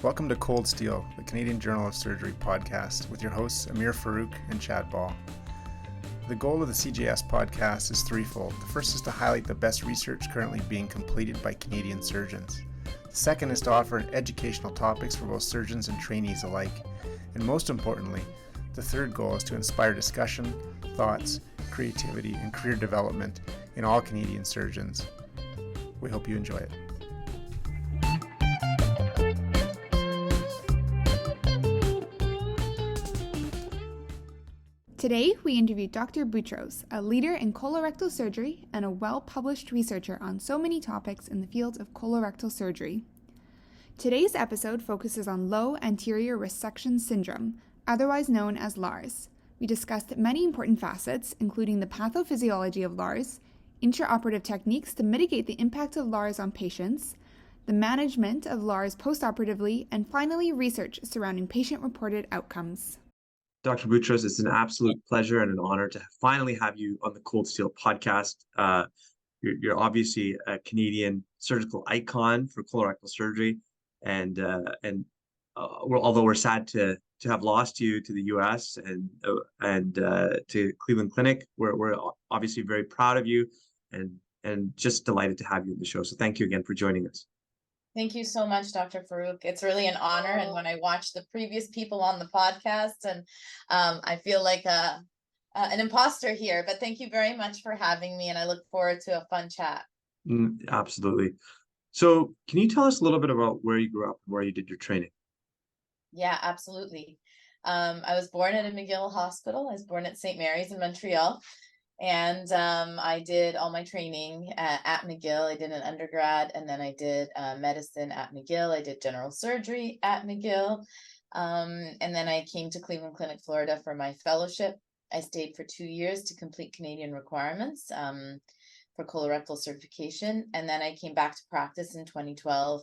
Welcome to Cold Steel, the Canadian Journal of Surgery podcast, with your hosts Amir Farouk and Chad Ball. The goal of the CJS podcast is threefold. The first is to highlight the best research currently being completed by Canadian surgeons. The second is to offer educational topics for both surgeons and trainees alike. And most importantly, the third goal is to inspire discussion, thoughts, creativity, and career development in all Canadian surgeons. We hope you enjoy it. Today, we interviewed Dr. Boutros, a leader in colorectal surgery and a well-published researcher on so many topics in the field of colorectal surgery. Today's episode focuses on low anterior resection syndrome, otherwise known as LARS. We discussed many important facets, including the pathophysiology of LARS, intraoperative techniques to mitigate the impact of LARS on patients, the management of LARS postoperatively, and finally, research surrounding patient-reported outcomes. Dr. Boutros, it's an absolute pleasure and an honor to finally have you on the Cold Steel podcast. You're obviously a Canadian surgical icon for colorectal surgery, and although we're sad to have lost you to the U.S. and to Cleveland Clinic, we're obviously very proud of you and just delighted to have you on the show. So thank you again for joining us. Thank you so much, Dr. Farouk. It's really an honor. And when I watch the previous people on the podcast, and I feel like an imposter here, but thank you very much for having me. And I look forward to a fun chat. Absolutely. So can you tell us a little bit about where you grew up and where you did your training? Yeah, absolutely. I was born at a McGill hospital. I was born at St. Mary's in Montreal. And I did all my training at McGill. I did an undergrad, and then I did medicine at McGill. I did general surgery at McGill. And then I came to Cleveland Clinic, Florida for my fellowship. I stayed for 2 years to complete Canadian requirements for colorectal certification. And then I came back to practice in 2012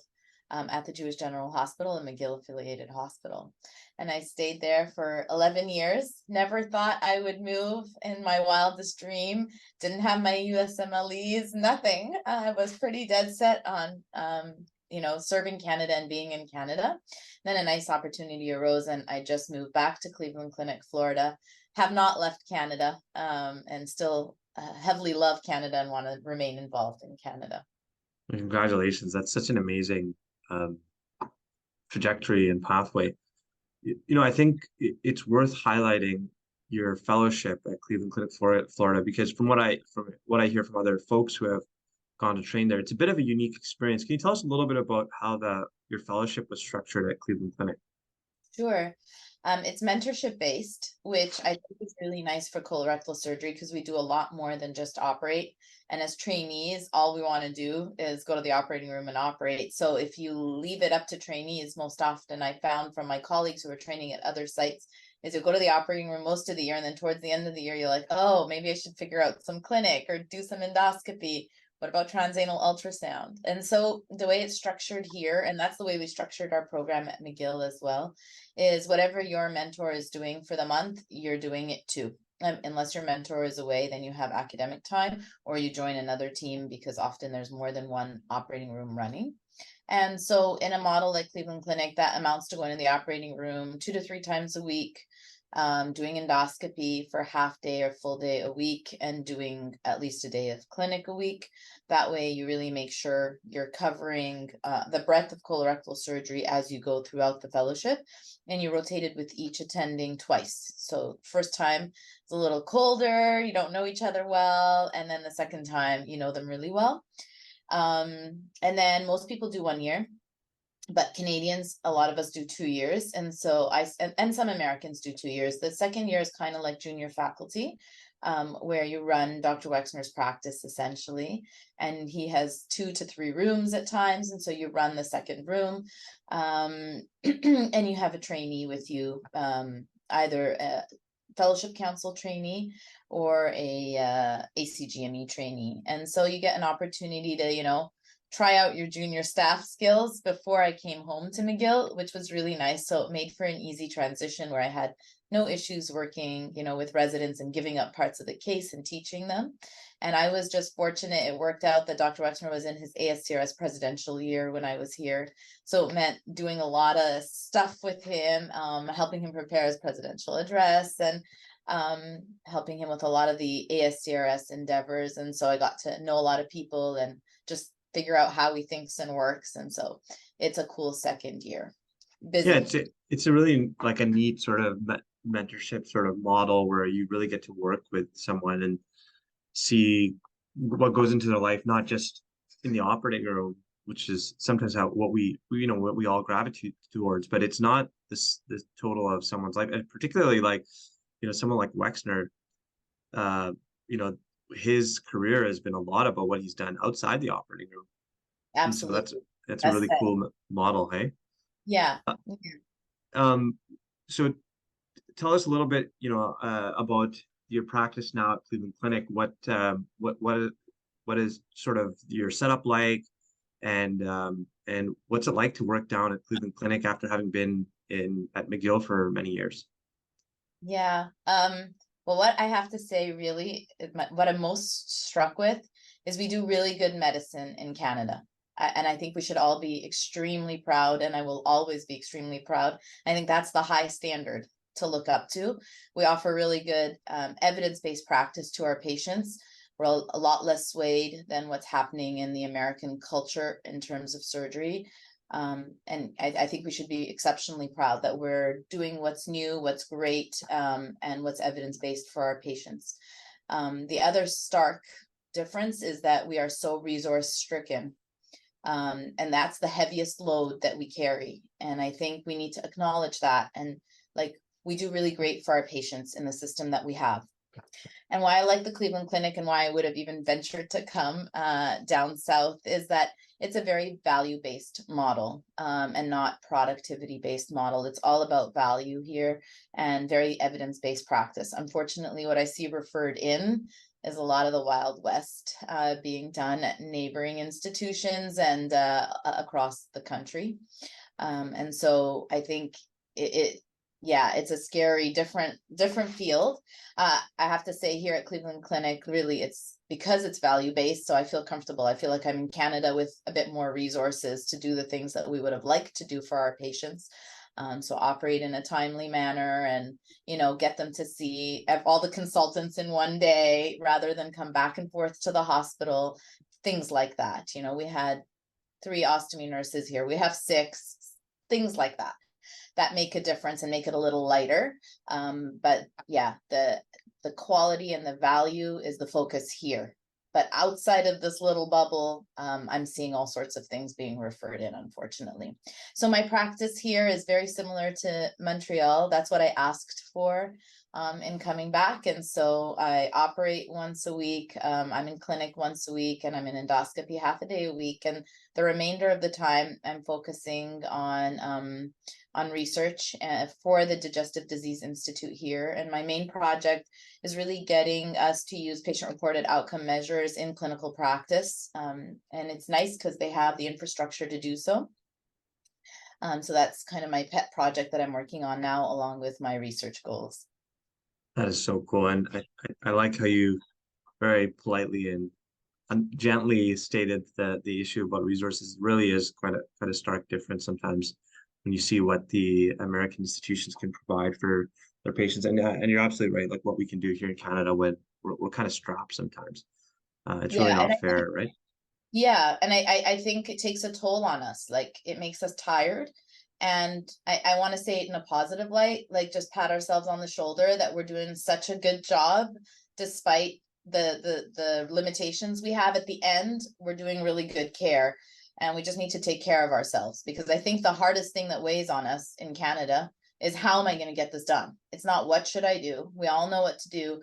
at the Jewish General Hospital, a McGill affiliated hospital. And I stayed there for 11 years. Never thought I would move in my wildest dream. Didn't have my USMLEs, nothing. I was pretty dead set on, serving Canada and being in Canada. Then a nice opportunity arose and I just moved back to Cleveland Clinic, Florida. Have not left Canada and still heavily love Canada and want to remain involved in Canada. Congratulations. That's such an amazing trajectory and pathway. I think it's worth highlighting your fellowship at Cleveland Clinic, Florida, because from what I hear from other folks who have gone to train there, it's a bit of a unique experience. Can you tell us a little bit about how your fellowship was structured at Cleveland Clinic? Sure. It's mentorship based, which I think is really nice for colorectal surgery because we do a lot more than just operate. And as trainees, all we want to do is go to the operating room and operate. So if you leave it up to trainees, most often I found from my colleagues who are training at other sites, is you go to the operating room most of the year. And then towards the end of the year, you're like, oh, maybe I should figure out some clinic or do some endoscopy. What about transanal ultrasound? And so the way it's structured here, and that's the way we structured our program at McGill as well, is whatever your mentor is doing for the month, you're doing it too. Unless your mentor is away, then you have academic time or you join another team because often there's more than one operating room running. And so in a model like Cleveland Clinic, that amounts to going to the operating room 2 to 3 times a week, doing endoscopy for half day or full day a week, and doing at least a day of clinic a week. That way you really make sure you're covering the breadth of colorectal surgery as you go throughout the fellowship, and you rotated with each attending twice. So first time it's a little colder, you don't know each other well, and then the second time you know them really well. And then most people do 1 year. But Canadians, a lot of us do 2 years. And so and some Americans do 2 years. The second year is kind of like junior faculty, where you run Dr. Wexner's practice essentially. And he has 2 to 3 rooms at times. And so you run the second room and you have a trainee with you, either a fellowship council trainee or a ACGME trainee. And so you get an opportunity to, try out your junior staff skills before I came home to McGill, which was really nice. So it made for an easy transition where I had no issues working, with residents and giving up parts of the case and teaching them. And I was just fortunate. It worked out that Dr. Wexner was in his ASCRS presidential year when I was here. So it meant doing a lot of stuff with him, helping him prepare his presidential address and helping him with a lot of the ASCRS endeavors. And so I got to know a lot of people and just figure out how he thinks and works. And so it's a cool second year. Busy. Yeah, it's a really like a neat sort of mentorship sort of model where you really get to work with someone and see what goes into their life, not just in the operating room, which is sometimes what we all gravitate towards, but it's not this total of someone's life. And particularly like, someone like Wexner, his career has been a lot about what he's done outside the operating room. Absolutely. And so that's a really cool model, hey? Yeah. So tell us a little bit, about your practice now at Cleveland Clinic. What is sort of your setup like, and what's it like to work down at Cleveland Clinic after having been at McGill for many years? Yeah. Well, what I have to say, really, what I'm most struck with is we do really good medicine in Canada. And I think we should all be extremely proud, and I will always be extremely proud. I think that's the high standard to look up to. We offer really good evidence-based practice to our patients. We're a lot less swayed than what's happening in the American culture in terms of surgery. And I think we should be exceptionally proud that we're doing what's new, what's great, and what's evidence-based for our patients. The other stark difference is that we are so resource-stricken. And that's the heaviest load that we carry. And I think we need to acknowledge that. And we do really great for our patients in the system that we have. And why I like the Cleveland Clinic and why I would have even ventured to come down south is that it's a very value-based model and not productivity-based model. It's all about value here and very evidence-based practice. Unfortunately, what I see referred in is a lot of the Wild West being done at neighboring institutions and across the country. And so I think it's a scary, different field. I have to say here at Cleveland Clinic, really, it's because it's value-based, so I feel comfortable. I feel like I'm in Canada with a bit more resources to do the things that we would have liked to do for our patients. So operate in a timely manner and, get them to see all the consultants in one day rather than come back and forth to the hospital, things like that. We had 3 ostomy nurses here. We have 6, things like that make a difference and make it a little lighter. But yeah, the quality and the value is the focus here. But outside of this little bubble, I'm seeing all sorts of things being referred in, unfortunately. So my practice here is very similar to Montreal. That's what I asked for in coming back. And so I operate once a week. I'm in clinic once a week, and I'm in endoscopy half a day a week. And the remainder of the time, I'm focusing on research for the Digestive Disease Institute here. And my main project is really getting us to use patient-reported outcome measures in clinical practice. And it's nice because they have the infrastructure to do so. So that's kind of my pet project that I'm working on now, along with my research goals. That is so cool. And I like how you very politely and gently stated that the issue about resources really is quite a stark difference sometimes when you see what the American institutions can provide for their patients. And you're absolutely right. Like what we can do here in Canada when we're kind of strapped sometimes. It's really not fair, right? Yeah. And I think it takes a toll on us. Like it makes us tired. And I want to say it in a positive light, like just pat ourselves on the shoulder that we're doing such a good job despite the limitations we have. At the end, we're doing really good care. And we just need to take care of ourselves, because I think the hardest thing that weighs on us in Canada is how am I going to get this done? It's not what should I do? We all know what to do.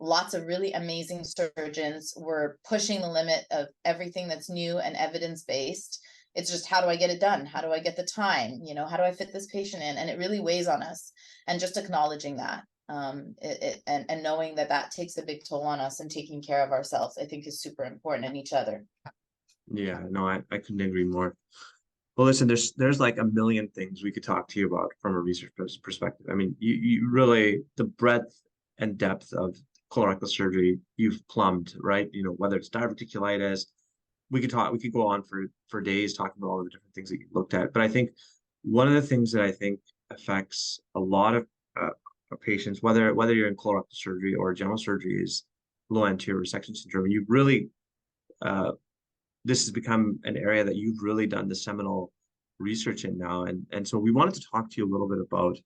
Lots of really amazing surgeons. We're pushing the limit of everything that's new and evidence-based. It's just, how do I get it done? How do I get the time? How do I fit this patient in? And it really weighs on us. And just acknowledging that and knowing that takes a big toll on us, and taking care of ourselves, I think, is super important, and each other. Yeah, no, I couldn't agree more. Well, listen, there's like a million things we could talk to you about from a research perspective. I mean, you really, the breadth and depth of colorectal surgery, you've plumbed, right? You know, whether it's diverticulitis, we could go on for days talking about all the different things that you looked at. But I think one of the things that I think affects a lot of patients, whether you're in colorectal surgery or general surgery, is low anterior resection syndrome. You've really uh, this has become an area that you've really done the seminal research in now. And so we wanted to talk to you a little bit about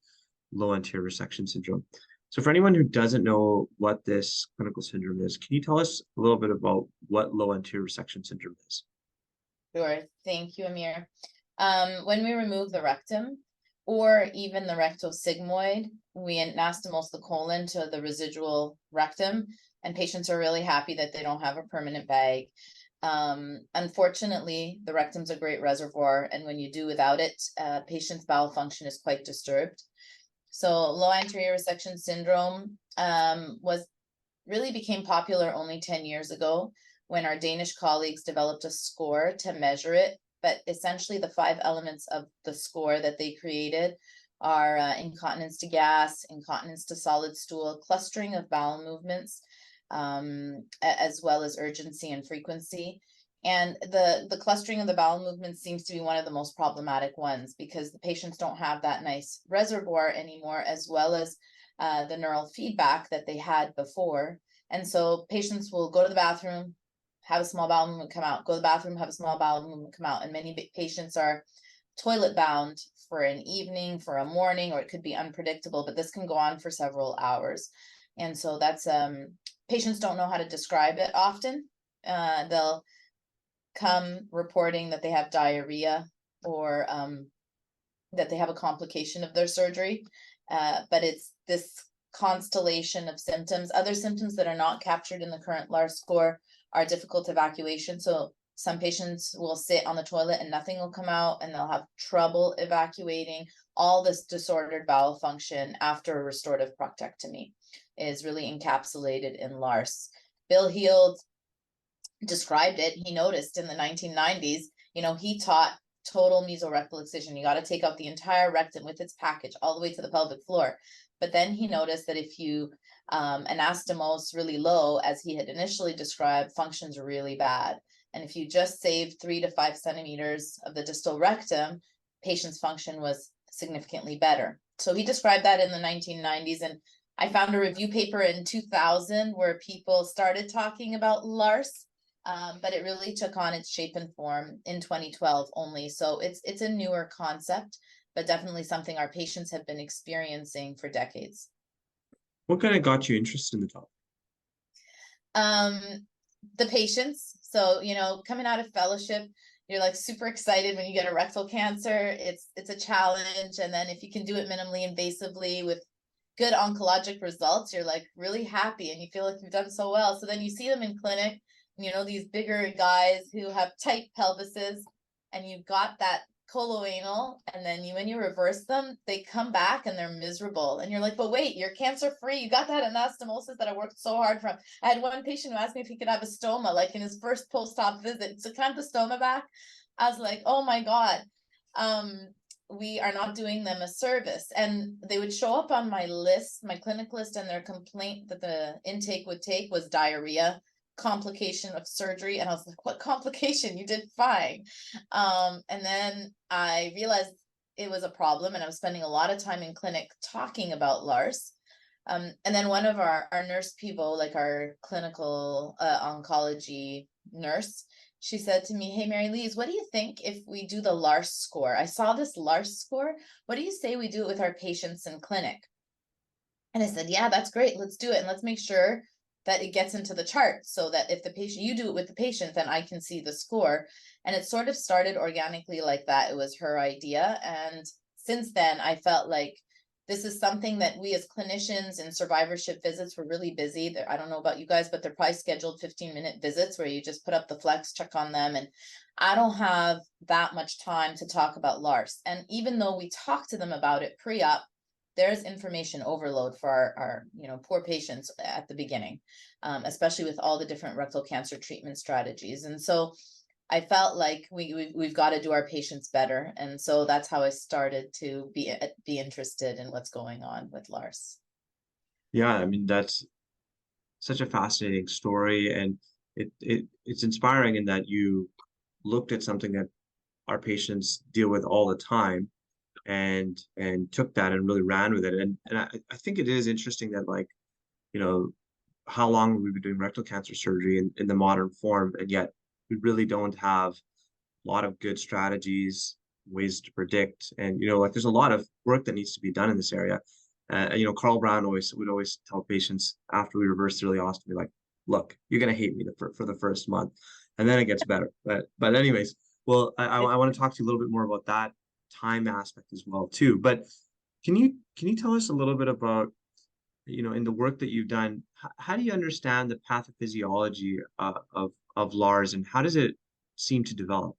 low anterior resection syndrome. So for anyone who doesn't know what this clinical syndrome is, can you tell us a little bit about what low anterior resection syndrome is? Sure. Thank you, Amir. When we remove the rectum or even the rectal sigmoid, we anastomose the colon to the residual rectum, and patients are really happy that they don't have a permanent bag. Unfortunately, the rectum's a great reservoir, and when you do without it, patient's bowel function is quite disturbed. So low anterior resection syndrome became popular only 10 years ago when our Danish colleagues developed a score to measure it. But essentially the 5 elements of the score that they created are incontinence to gas, incontinence to solid stool, clustering of bowel movements, as well as urgency and frequency. And the clustering of the bowel movements seems to be one of the most problematic ones because the patients don't have that nice reservoir anymore, as well as the neural feedback that they had before. And so patients will go to the bathroom, have a small bowel movement, come out, go to the bathroom, have a small bowel movement, come out. And many patients are toilet bound for an evening, for a morning, or it could be unpredictable, but this can go on for several hours. And so that's, patients don't know how to describe it often. They'll come reporting that they have diarrhea or that they have a complication of their surgery. But it's this constellation of symptoms. Other symptoms that are not captured in the current LARS score are difficult evacuation. So some patients will sit on the toilet and nothing will come out, and they'll have trouble evacuating. All this disordered bowel function after a restorative proctectomy is really encapsulated in LARS. Bill Heald described it. He noticed in the 1990s, he taught total mesorectal excision. You got to take out the entire rectum with its package all the way to the pelvic floor. But then he noticed that if you anastomose really low, as he had initially described, functions really bad. And if you just save 3 to 5 centimeters of the distal rectum, patient's function was significantly better. So he described that in the 1990s. And I found a review paper in 2000 where people started talking about LARS, but it really took on its shape and form in 2012 only. So it's a newer concept, but definitely something our patients have been experiencing for decades. What kind of got you interested in the topic? The patients. So, coming out of fellowship, you're like super excited when you get a rectal cancer. It's a challenge. And then if you can do it minimally invasively with good oncologic results, you're like really happy and you feel like you've done so well. So then you see them in clinic, these bigger guys who have tight pelvises, and you've got that coloanal, and then when you reverse them, they come back and they're miserable. And you're like, but wait, you're cancer-free. You got that anastomosis that I worked so hard from. I had one patient who asked me if he could have a stoma, like in his first post-op visit. So can I have the stoma back? I was like, oh my God. We are not doing them a service. And they would show up on my list, my clinic list, and their complaint that the intake would take was diarrhea, complication of surgery. And I was like, what complication? You did fine. And then I realized it was a problem, and I was spending a lot of time in clinic talking about LARS. And then one of our nurse people, like our clinical oncology nurse, she said to me, hey, Marylise, what do you think if we do the LARS score? I saw this LARS score. What do you say we do it with our patients in clinic? And I said, yeah, that's great. Let's do it. And let's make sure that it gets into the chart so that if you do it with the patient, then I can see the score. And it sort of started organically like that. It was her idea. And since then, I felt like this is something that we as clinicians in survivorship visits, were really busy. I don't know about you guys, but they're probably scheduled 15-minute visits where you just put up the flex, check on them. And I don't have that much time to talk about LARS. And even though we talk to them about it pre-op, there's information overload for our poor patients at the beginning, especially with all the different rectal cancer treatment strategies. And so I felt like we've got to do our patients better. And so that's how I started to be interested in what's going on with LARS. Yeah, I mean, that's such a fascinating story, and it's inspiring in that you looked at something that our patients deal with all the time and took that and really ran with it. And I think it is interesting that, like, you know, how long have we been doing rectal cancer surgery in the modern form, and yet we really don't have a lot of good strategies, ways to predict. And, like, there's a lot of work that needs to be done in this area. Carl Brown would always tell patients after we reverse the ileostomy, like, look, you're going to hate me for the first month, and then it gets better. But anyways, well, I want to talk to you a little bit more about that time aspect as well too. But can you tell us a little bit about, in the work that you've done, how do you understand the pathophysiology of LARS, and how does it seem to develop?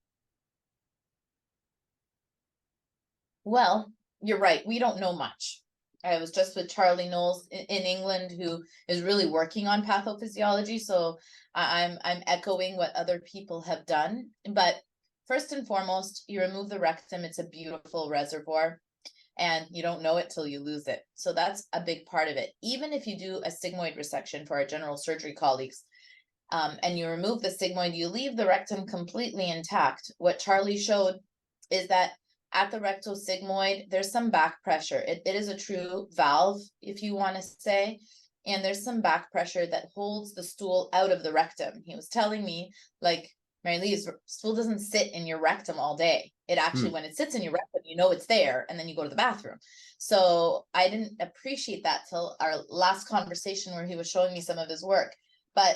Well, you're right. We don't know much. I was just with Charlie Knowles in England, who is really working on pathophysiology. So I'm echoing what other people have done. But first and foremost, you remove the rectum. It's a beautiful reservoir, and you don't know it till you lose it. So that's a big part of it. Even if you do a sigmoid resection for our general surgery colleagues, and you remove the sigmoid, you leave the rectum completely intact. What Charlie showed is that at the rectal sigmoid, there's some back pressure. It is a true valve, if you want to say, and there's some back pressure that holds the stool out of the rectum. He was telling me, like, Marylise, stool doesn't sit in your rectum all day. It actually, when it sits in your rectum, you know it's there, and then you go to the bathroom. So I didn't appreciate that till our last conversation where he was showing me some of his work. But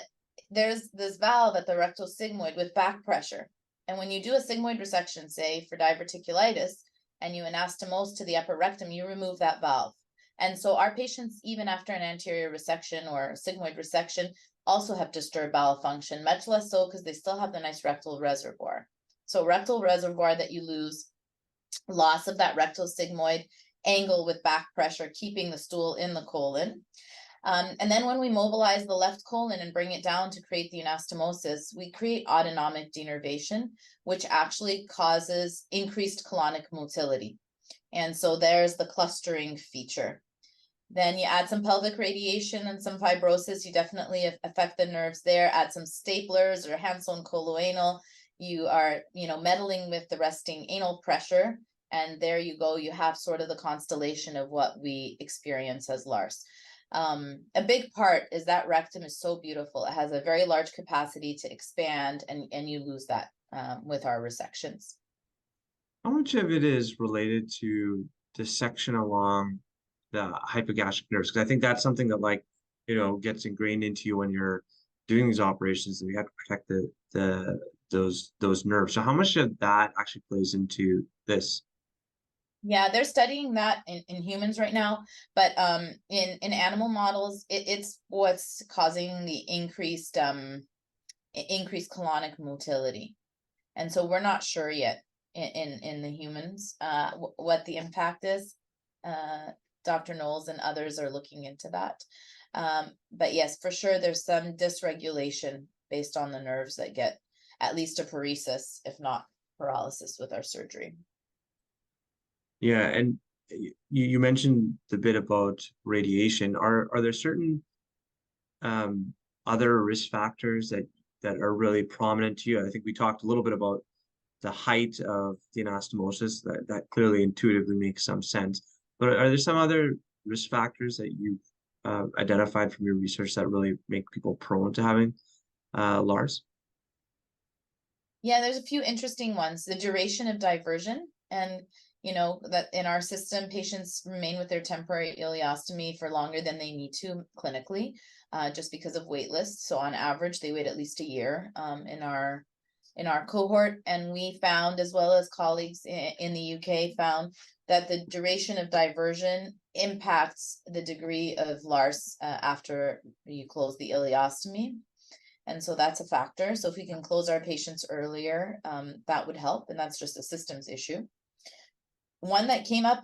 there's this valve at the rectal sigmoid with back pressure. And when you do a sigmoid resection, say for diverticulitis, and you anastomose to the upper rectum, you remove that valve. And so our patients, even after an anterior resection or sigmoid resection, also have disturbed bowel function, much less so because they still have the nice rectal reservoir. So rectal reservoir that you lose, loss of that rectal sigmoid, angle with back pressure, keeping the stool in the colon. And then when we mobilize the left colon and bring it down to create the anastomosis, we create autonomic denervation, which actually causes increased colonic motility. And so there's the clustering feature. Then you add some pelvic radiation and some fibrosis, you definitely affect the nerves there. Add some staplers or hand-sewn coloanal. You are, meddling with the resting anal pressure. And there you go, you have sort of the constellation of what we experience as LARS. A big part is that rectum is so beautiful. It has a very large capacity to expand, and you lose that with our resections. How much of it is related to dissection along the hypogastric nerves? Because I think that's something that, like, gets ingrained into you when you're doing these operations, that you have to protect those nerves. So how much of that actually plays into this? Yeah, they're studying that in humans right now, but in animal models, it's what's causing the increased colonic motility, and so we're not sure yet in the humans what the impact is. Dr. Knowles and others are looking into that, but yes, for sure, there's some dysregulation based on the nerves that get at least a paresis, if not paralysis, with our surgery. Yeah, and you mentioned the bit about radiation. Are there certain other risk factors that are really prominent to you? I think we talked a little bit about the height of the anastomosis. That clearly intuitively makes some sense. But are there some other risk factors that you've identified from your research that really make people prone to having LARS? Yeah, there's a few interesting ones. The duration of diversion, and that in our system, patients remain with their temporary ileostomy for longer than they need to clinically, just because of wait lists. So on average, they wait at least a year in our cohort. And we found, as well as colleagues in the UK found, that the duration of diversion impacts the degree of LARS after you close the ileostomy. And so that's a factor. So if we can close our patients earlier, that would help. And that's just a systems issue. One that came up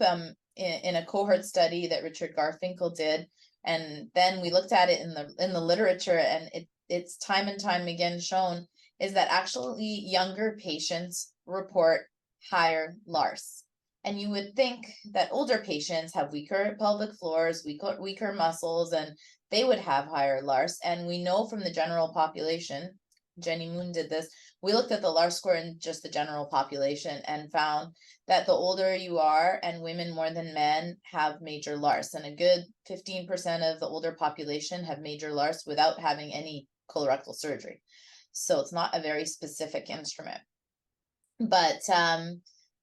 in a cohort study that Richard Garfinkel did, and then we looked at it in the literature, and it's time and time again shown, is that actually younger patients report higher LARS. And you would think that older patients have weaker pelvic floors, weaker muscles, and they would have higher LARS. And we know from the general population, Jenny Moon did this, we looked at the LARS score in just the general population and found that the older you are, and women more than men have major LARS, and a good 15% of the older population have major LARS without having any colorectal surgery. So it's not a very specific instrument. But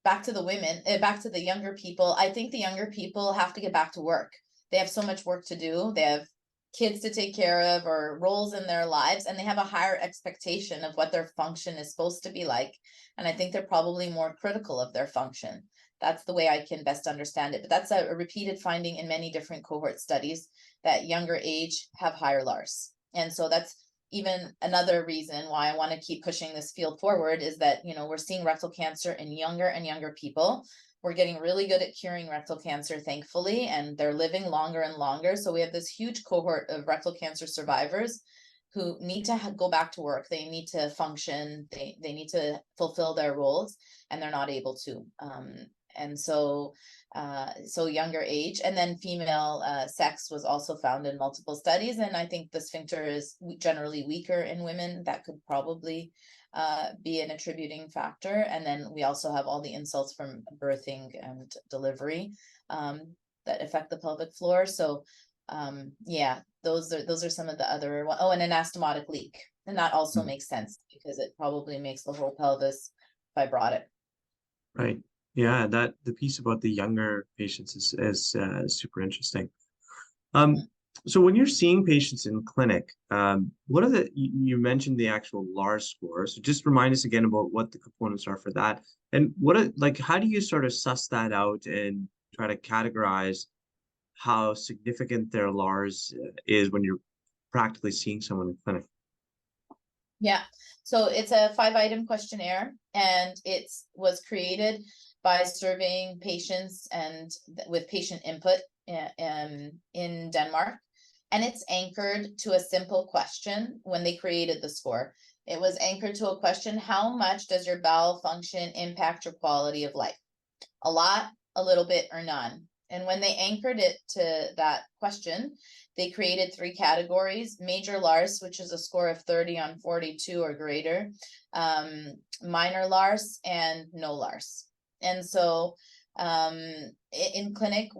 back to the younger people, I think the younger people have to get back to work. They have so much work to do. They have kids to take care of or roles in their lives, and they have a higher expectation of what their function is supposed to be like. And I think they're probably more critical of their function. That's the way I can best understand it. But that's a repeated finding in many different cohort studies, that younger age have higher LARS. And so that's even another reason why I want to keep pushing this field forward, is that, we're seeing rectal cancer in younger and younger people. We're getting really good at curing rectal cancer, thankfully, and they're living longer and longer. So we have this huge cohort of rectal cancer survivors who need to go back to work. They need to function. They need to fulfill their roles, and they're not able to. And so younger age, and then female sex was also found in multiple studies. And I think the sphincter is generally weaker in women. That could probably be an attributing factor. And then we also have all the insults from birthing and delivery that affect the pelvic floor. So those are some of the other one. Oh, and anastomotic leak. And that also makes sense, because it probably makes the whole pelvis fibrotic. Right. Yeah, that the piece about the younger patients is super interesting. So when you're seeing patients in clinic, what are you mentioned the actual LARS score. So just remind us again about what the components are for that. And how do you sort of suss that out and try to categorize how significant their LARS is when you're practically seeing someone in clinic? Yeah, so it's a 5-item questionnaire, and it was created by surveying patients and with patient input in Denmark. And it's anchored to a simple question. When they created the score, it was anchored to a question: how much does your bowel function impact your quality of life? A lot, a little bit, or none. And when they anchored it to that question, they created 3 categories: major LARS, which is a score of 30 on 42 or greater, minor LARS, and no LARS. And so in clinic,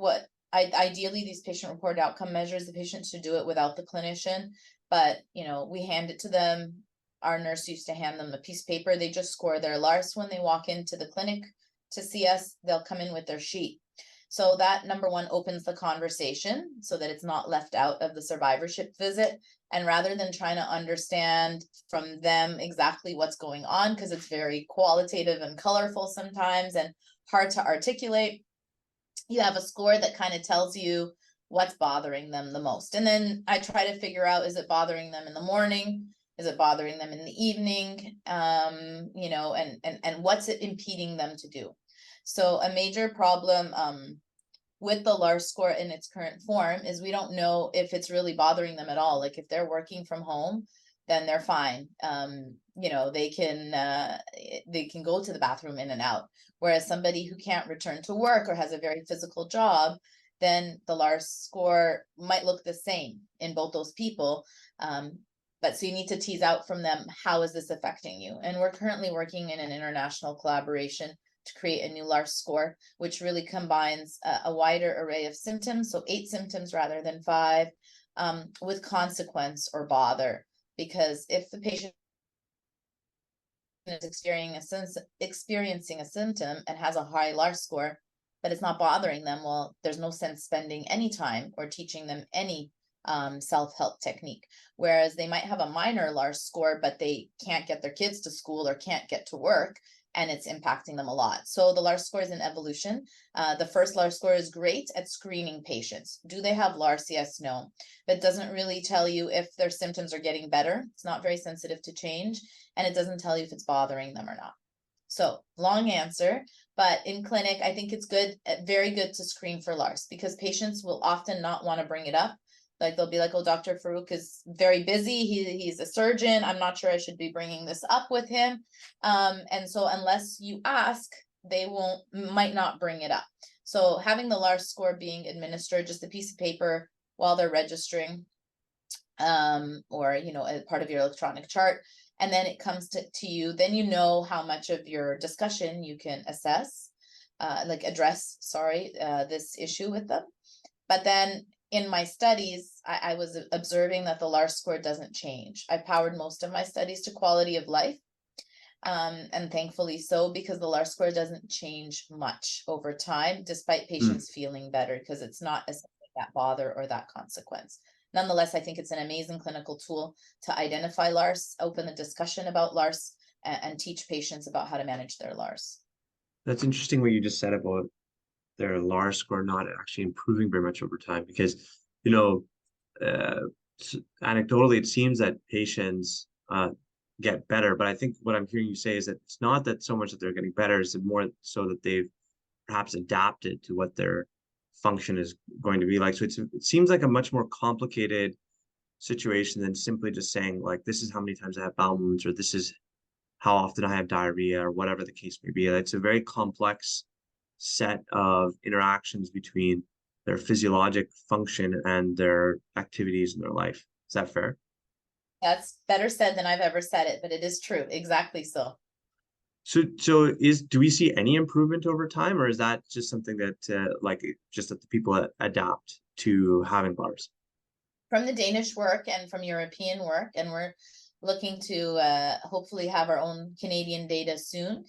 ideally these patient-reported outcome measures, the patient should do it without the clinician, but we hand it to them. Our nurse used to hand them a piece of paper. They just score their LARS when they walk into the clinic to see us. They'll come in with their sheet. So that, number one, opens the conversation so that it's not left out of the survivorship visit. And rather than trying to understand from them exactly what's going on, because it's very qualitative and colorful sometimes and hard to articulate, you have a score that kind of tells you what's bothering them the most. And then I try to figure out, is it bothering them in the morning? Is it bothering them in the evening? And what's it impeding them to do? So a major problem with the LARS score in its current form is we don't know if it's really bothering them at all. Like if they're working from home, then they're fine. They can go to the bathroom in and out. Whereas somebody who can't return to work or has a very physical job, then the LARS score might look the same in both those people. But so you need to tease out from them, how is this affecting you? And we're currently working in an international collaboration to create a new LARS score, which really combines a wider array of symptoms, so 8 symptoms rather than 5, with consequence or bother. Because if the patient is experiencing a symptom and has a high LARS score, but it's not bothering them, well, there's no sense spending any time or teaching them any self-help technique. Whereas they might have a minor LARS score, but they can't get their kids to school or can't get to work, and it's impacting them a lot. So the LARS score is an evolution. The first LARS score is great at screening patients. Do they have LARS? Yes, no. But it doesn't really tell you if their symptoms are getting better. It's not very sensitive to change, and it doesn't tell you if it's bothering them or not. So long answer, but in clinic, I think it's good, very good to screen for LARS, because patients will often not want to bring it up, Like they'll be like, oh, Dr. Farouk is very busy. He's a surgeon. I'm not sure I should be bringing this up with him. And so unless you ask, they might not bring it up. So having the LARS score being administered, just a piece of paper while they're registering, or, you know, as part of your electronic chart, and then it comes to you, then you know how much of your discussion you can address this issue with them. But then in my studies, I was observing that the LARS score doesn't change. I powered most of my studies to quality of life. And thankfully so, because the LARS score doesn't change much over time, despite patients feeling better, because it's not that bother or that consequence. Nonetheless, I think it's an amazing clinical tool to identify LARS, open the discussion about LARS, and teach patients about how to manage their LARS. That's interesting what you just said about their LARS score not actually improving very much over time, because, you know, anecdotally, it seems that patients get better. But I think what I'm hearing you say is that it's not that so much that they're getting better, it's more so that they've perhaps adapted to what their function is going to be like. So it seems like a much more complicated situation than simply just saying, like, this is how many times I have bowel movements, or this is how often I have diarrhea, or whatever the case may be. It's a very complex set of interactions between their physiologic function and their activities in their life. Is that fair? That's better said than I've ever said it, but it is true. Exactly so. So do we see any improvement over time, or is that just something that just that the people adapt to having LARS? From the Danish work and from European work, and we're looking to hopefully have our own Canadian data soon,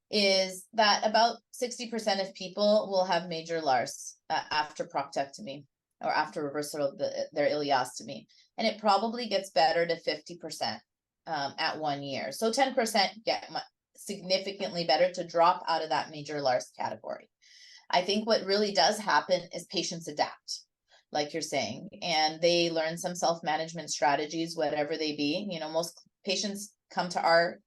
is that about 60% of people will have major LARS after proctectomy or after reversal of their ileostomy. And it probably gets better to 50% at 1 year. So 10% get significantly better to drop out of that major LARS category. I think what really does happen is patients adapt, like you're saying, and they learn some self-management strategies, whatever they be. You know, most patients come to our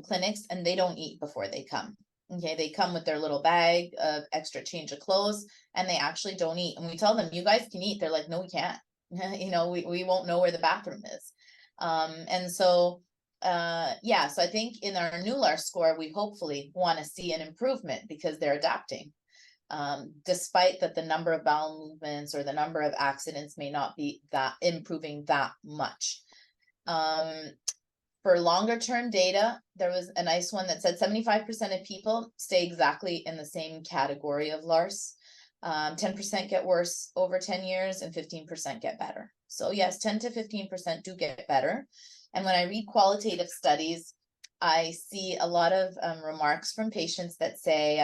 clinics and they don't eat before they come. Okay, they come with their little bag of extra change of clothes and they actually don't eat. And we tell them, you guys can eat. They're like, no, we can't. You know, we won't know where the bathroom is. And so, so I think in our new LARS score, we hopefully want to see an improvement because they're adapting. Despite that the number of bowel movements or the number of accidents may not be that improving that much. For longer term data, there was a nice one that said 75% of people stay exactly in the same category of LARS. 10% get worse over 10 years and 15% get better. So yes, 10 to 15% do get better. And when I read qualitative studies, I see a lot of remarks from patients that say,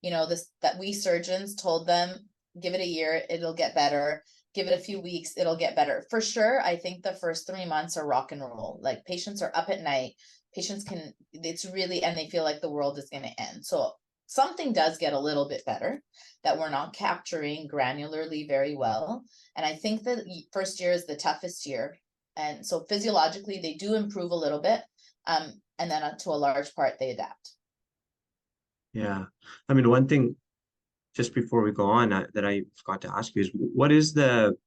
that we surgeons told them, give it a year, it'll get better. Give it a few weeks, it'll get better. For sure, I think the first 3 months are rock and roll. Like patients are up at night. Patients and they feel like the world is going to end. So something does get a little bit better that we're not capturing granularly very well. And I think the first year is the toughest year. And so physiologically, they do improve a little bit. And then to a large part, they adapt. Yeah. I mean, one thing just before we go on that I forgot to ask you is, what is the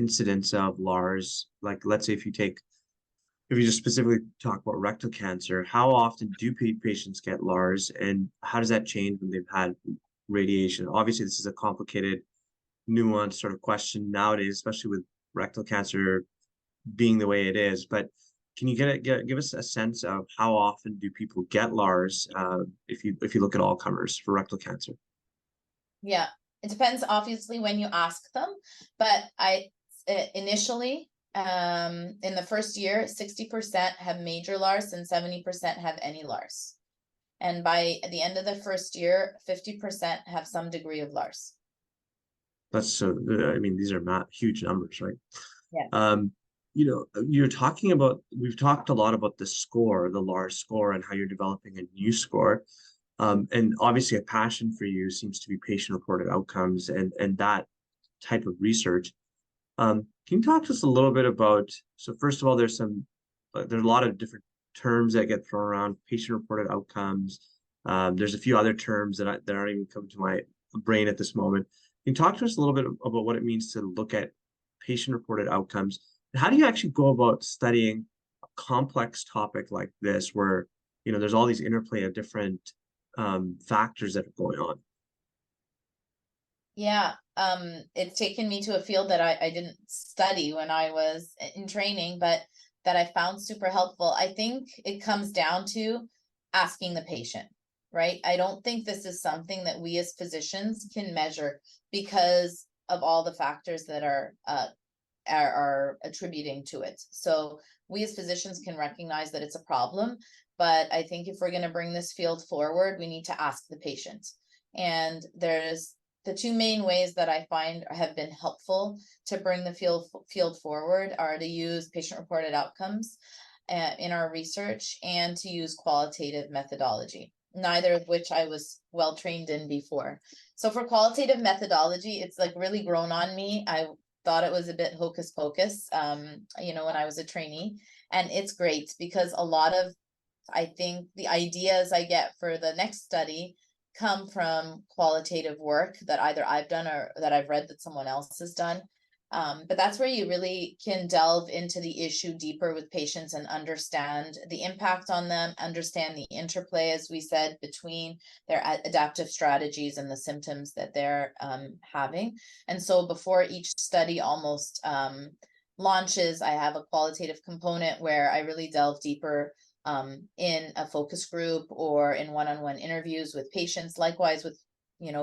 incidence of LARS? Like, let's say if you just specifically talk about rectal cancer, how often do patients get LARS, and how does that change when they've had radiation? Obviously, this is a complicated, nuanced sort of question nowadays, especially with rectal cancer being the way it is. But can you give us a sense of how often do people get LARS if you look at all comers for rectal cancer? Yeah, it depends obviously when you ask them, but initially in the first year, 60% have major LARS and 70% have any LARS. And by the end of the first year, 50% have some degree of LARS. That's so, I mean, these are not huge numbers, right? Yeah. We've talked a lot about the score, the LARS score, and how you're developing a new score. And obviously a passion for you seems to be patient-reported outcomes and that type of research. Can you talk to us a little bit about, so first of all, there's a lot of different terms that get thrown around, patient-reported outcomes. There's a few other terms that aren't even coming to my brain at this moment. Can you talk to us a little bit about what it means to look at patient-reported outcomes. How do you actually go about studying a complex topic like this, where there's all these interplay of different factors that are going on? Yeah, it's taken me to a field that I didn't study when I was in training, but that I found super helpful. I think it comes down to asking the patient, right? I don't think this is something that we as physicians can measure because of all the factors that are attributing to it. So we as physicians can recognize that it's a problem, but I think if we're going to bring this field forward, we need to ask the patient. And there's the two main ways that I find have been helpful to bring the field forward are to use patient-reported outcomes in our research and to use qualitative methodology, neither of which I was well trained in before. So for qualitative methodology, it's like really grown on me. I thought it was a bit hocus pocus, when I was a trainee, and it's great because a lot of, I think, the ideas I get for the next study come from qualitative work that either I've done or that I've read that someone else has done. But that's where you really can delve into the issue deeper with patients and understand the impact on them, understand the interplay, as we said, between their adaptive strategies and the symptoms that they're having. And so before each study almost launches, I have a qualitative component where I really delve deeper in a focus group or in one-on-one interviews with patients, likewise with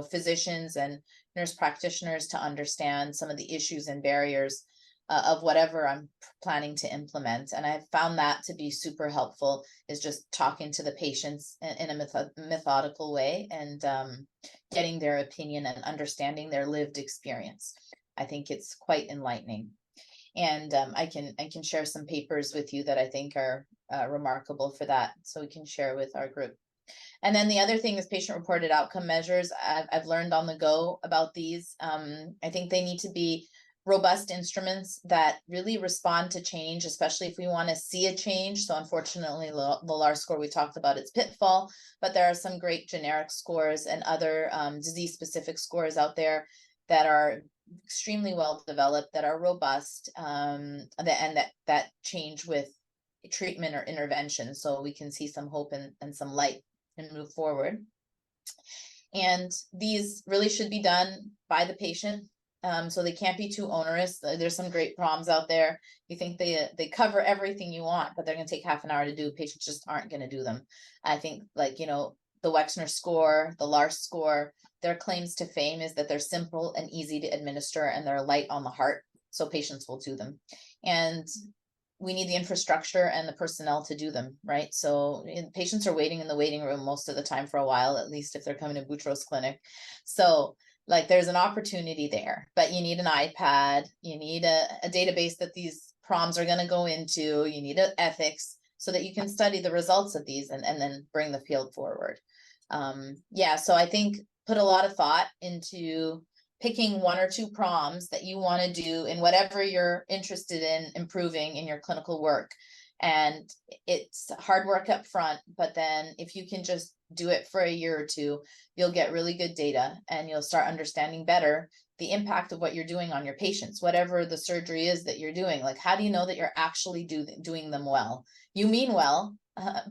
physicians and nurse practitioners, to understand some of the issues and barriers of whatever I'm planning to implement. And I've found that to be super helpful, is just talking to the patients in a methodical way and getting their opinion and understanding their lived experience. I think it's quite enlightening. And I can share some papers with you that I think are remarkable for that, so we can share with our group. And then the other thing is patient-reported outcome measures. I've learned on the go about these. I think they need to be robust instruments that really respond to change, especially if we want to see a change. So unfortunately, the LARS score we talked about, it's pitfall, but there are some great generic scores and other disease-specific scores out there that are extremely well developed, that are robust, and that change with treatment or intervention, so we can see some hope and some light and move forward. And these really should be done by the patient, so they can't be too onerous. There's some great PROMs out there. You think they cover everything you want, but they're going to take half an hour to do. Patients just aren't going to do them. I think, like, the Wexner score, the LARS score, their claims to fame is that they're simple and easy to administer and they're light on the heart, so patients will do them. And we need the infrastructure and the personnel to do them, right? So patients are waiting in the waiting room most of the time for a while, at least if they're coming to Boutros Clinic. So there's an opportunity there, but you need an iPad, you need a database that these PROMs are going to go into, you need ethics so that you can study the results of these and then bring the field forward. So I think put a lot of thought into picking one or two PROMs that you want to do in whatever you're interested in improving in your clinical work. And it's hard work up front, but then if you can just do it for a year or two, you'll get really good data and you'll start understanding better the impact of what you're doing on your patients, whatever the surgery is that you're doing. Like, how do you know that you're actually doing them well? You mean well,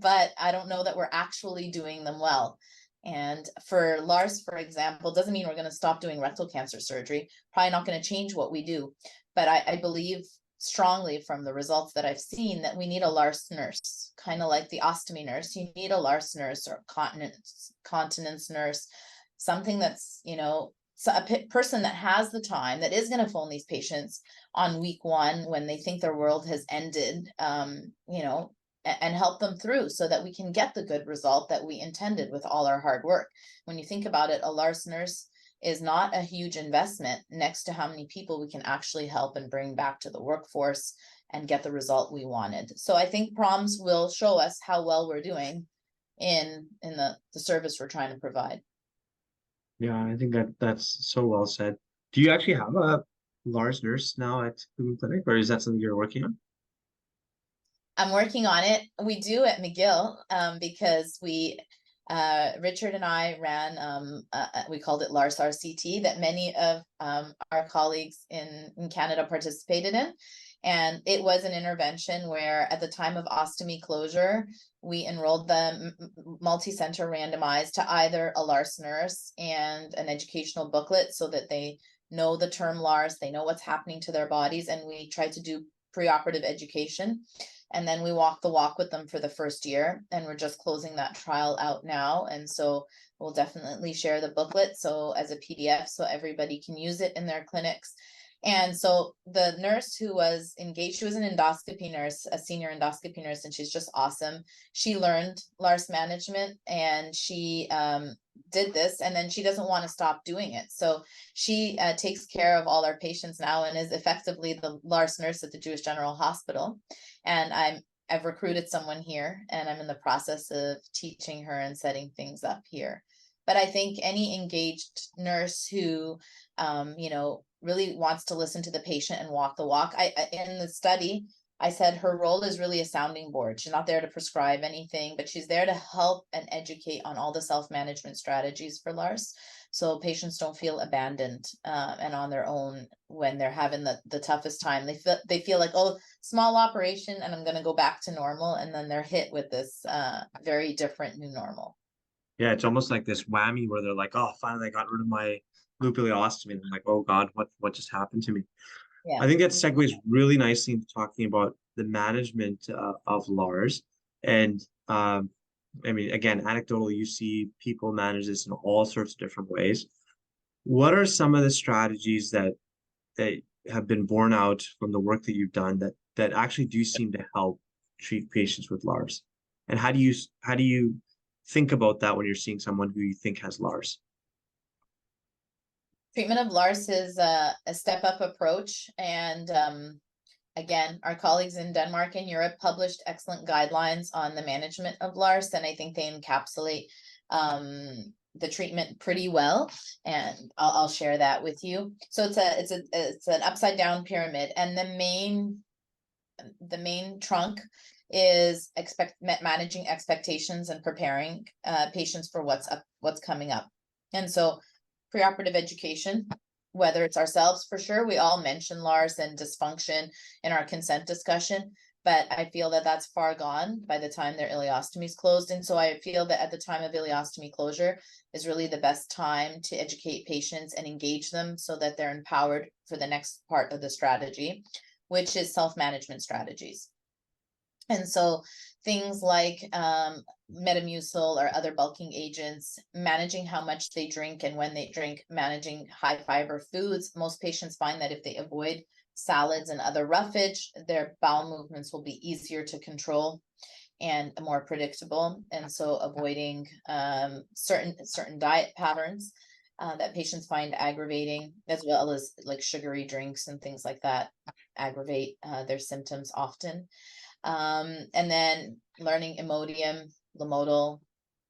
but I don't know that we're actually doing them well. And for LARS, for example, doesn't mean we're going to stop doing rectal cancer surgery. Probably not going to change what we do. But I believe strongly from the results that I've seen that we need a LARS nurse, kind of like the ostomy nurse. You need a LARS nurse or continence nurse, something that's, a person that has the time, that is going to phone these patients on week one when they think their world has ended, and help them through so that we can get the good result that we intended with all our hard work. When you think about it, a LARS nurse is not a huge investment next to how many people we can actually help and bring back to the workforce and get the result we wanted. So I think PROMs will show us how well we're doing in the service we're trying to provide. Yeah, I think that's so well said. Do you actually have a LARS nurse now at Cleveland Clinic, or is that something you're working on? I'm working on it. We do at McGill, because Richard and I ran, we called it LARS RCT, that many of our colleagues in Canada participated in. And it was an intervention where at the time of ostomy closure, we enrolled them multi-center randomized to either a LARS nurse and an educational booklet so that they know the term LARS, they know what's happening to their bodies, and we tried to do preoperative education. And then we walk the walk with them for the first year, and we're just closing that trial out now. And so we'll definitely share the booklet so as a PDF so everybody can use it in their clinics. And so the nurse who was engaged, she was an endoscopy nurse, a senior endoscopy nurse, and she's just awesome. She learned LARS management and she did this, and then she doesn't want to stop doing it. So she takes care of all our patients now and is effectively the LARS nurse at the Jewish General Hospital. And I've recruited someone here, and I'm in the process of teaching her and setting things up here. But I think any engaged nurse who, really wants to listen to the patient and walk the walk. In the study, I said her role is really a sounding board. She's not there to prescribe anything, but she's there to help and educate on all the self-management strategies for LARS, so patients don't feel abandoned and on their own when they're having the toughest time. They feel like, oh, small operation and I'm going to go back to normal, and then they're hit with this very different new normal. Yeah, it's almost like this whammy where they're like, oh, finally I got rid of my loop-ileostomy. And I'm like, oh God, what just happened to me? Yeah. I think that segues really nicely into talking about the management of LARS. And I mean, again, anecdotally, you see people manage this in all sorts of different ways. What are some of the strategies that have been borne out from the work that you've done that actually do seem to help treat patients with LARS? And how do you think about that when you're seeing someone who you think has LARS? Treatment of LARS is a step-up approach, and again, our colleagues in Denmark and Europe published excellent guidelines on the management of LARS, and I think they encapsulate the treatment pretty well, and I'll share that with you. So it's an upside down pyramid, and the main trunk is managing expectations and preparing patients for what's coming up. And so preoperative education, whether it's ourselves, for sure, we all mention LARS and dysfunction in our consent discussion, but I feel that that's far gone by the time their ileostomy is closed. And so I feel that at the time of ileostomy closure is really the best time to educate patients and engage them so that they're empowered for the next part of the strategy, which is self-management strategies. And so things like Metamucil or other bulking agents, managing how much they drink and when they drink, managing high fiber foods. Most patients find that if they avoid salads and other roughage, their bowel movements will be easier to control and more predictable. And so avoiding certain diet patterns that patients find aggravating, as well as like sugary drinks and things like that, aggravate their symptoms often. And then learning Imodium, Lamodal,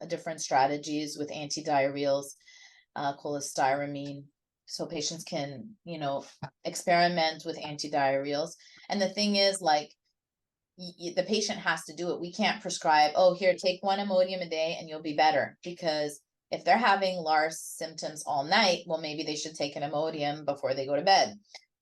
different strategies with antidiarrheals, cholestyramine, so patients can, experiment with antidiarrheals. And the thing is, like, the patient has to do it. We can't prescribe, oh, here, take one Imodium a day and you'll be better, because if they're having LARS symptoms all night, well, maybe they should take an Imodium before they go to bed.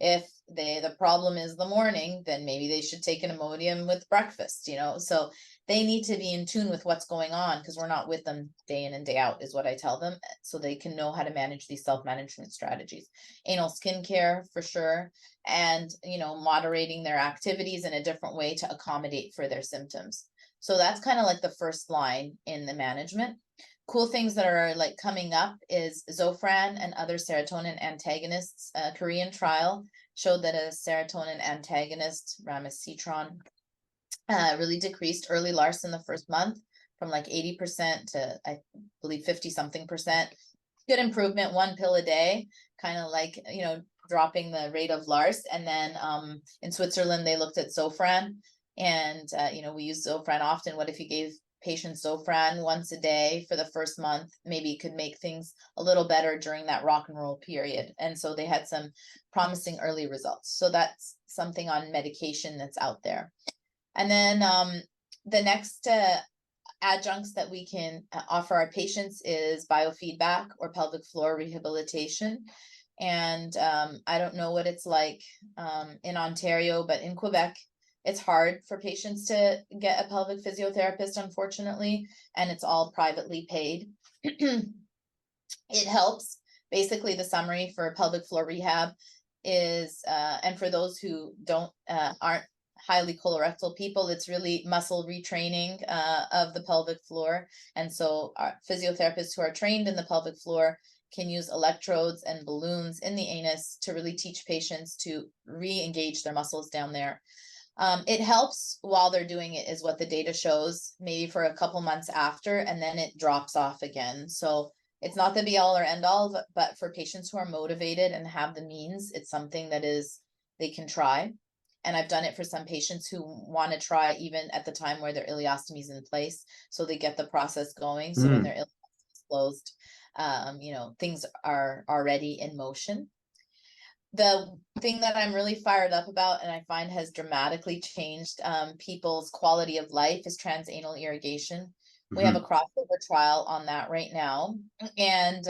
If the problem is the morning, then maybe they should take an Imodium with breakfast, so they need to be in tune with what's going on, because we're not with them day in and day out, is what I tell them, so they can know how to manage these self-management strategies. Anal skincare for sure, and moderating their activities in a different way to accommodate for their symptoms. So that's kind of like the first line in the management. Cool things that are like coming up is Zofran and other serotonin antagonists. A Korean trial showed that a serotonin antagonist, Ramucitron, really decreased early LARS in the first month from like 80% to, I believe, 50-something%. Good improvement, 1 pill a day, kind of like, dropping the rate of LARS. And then in Switzerland, they looked at Zofran, and, we use Zofran often. What if you gave patients Zofran once a day for the first month? Maybe it could make things a little better during that rock and roll period. And so they had some promising early results. So that's something on medication that's out there. And then the next adjuncts that we can offer our patients is biofeedback or pelvic floor rehabilitation. And I don't know what it's like in Ontario, but in Quebec, it's hard for patients to get a pelvic physiotherapist, unfortunately, and it's all privately paid. It helps. Basically, the summary for pelvic floor rehab is, and for those who aren't highly colorectal people, it's really muscle retraining of the pelvic floor. And so our physiotherapists who are trained in the pelvic floor can use electrodes and balloons in the anus to really teach patients to re-engage their muscles down there. It helps while they're doing it, is what the data shows, maybe for a couple months after, and then it drops off again. So it's not the be all or end all, but for patients who are motivated and have the means, it's something that they can try. And I've done it for some patients who want to try even at the time where their ileostomy is in place, so they get the process going. So when their ileostomy is closed, things are already in motion. The thing that I'm really fired up about, and I find has dramatically changed people's quality of life, is transanal irrigation. We have a crossover trial on that right now. And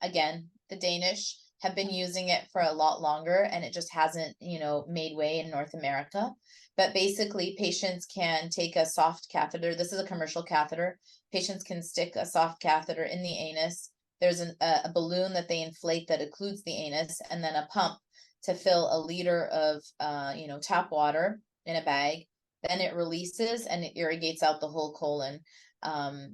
again, the Danish have been using it for a lot longer, and it just hasn't, made way in North America. But basically, patients can take a soft catheter. This is a commercial catheter. Patients can stick a soft catheter in the anus. There's a balloon that they inflate that occludes the anus, and then a pump to fill a liter of, tap water in a bag. Then it releases and it irrigates out the whole colon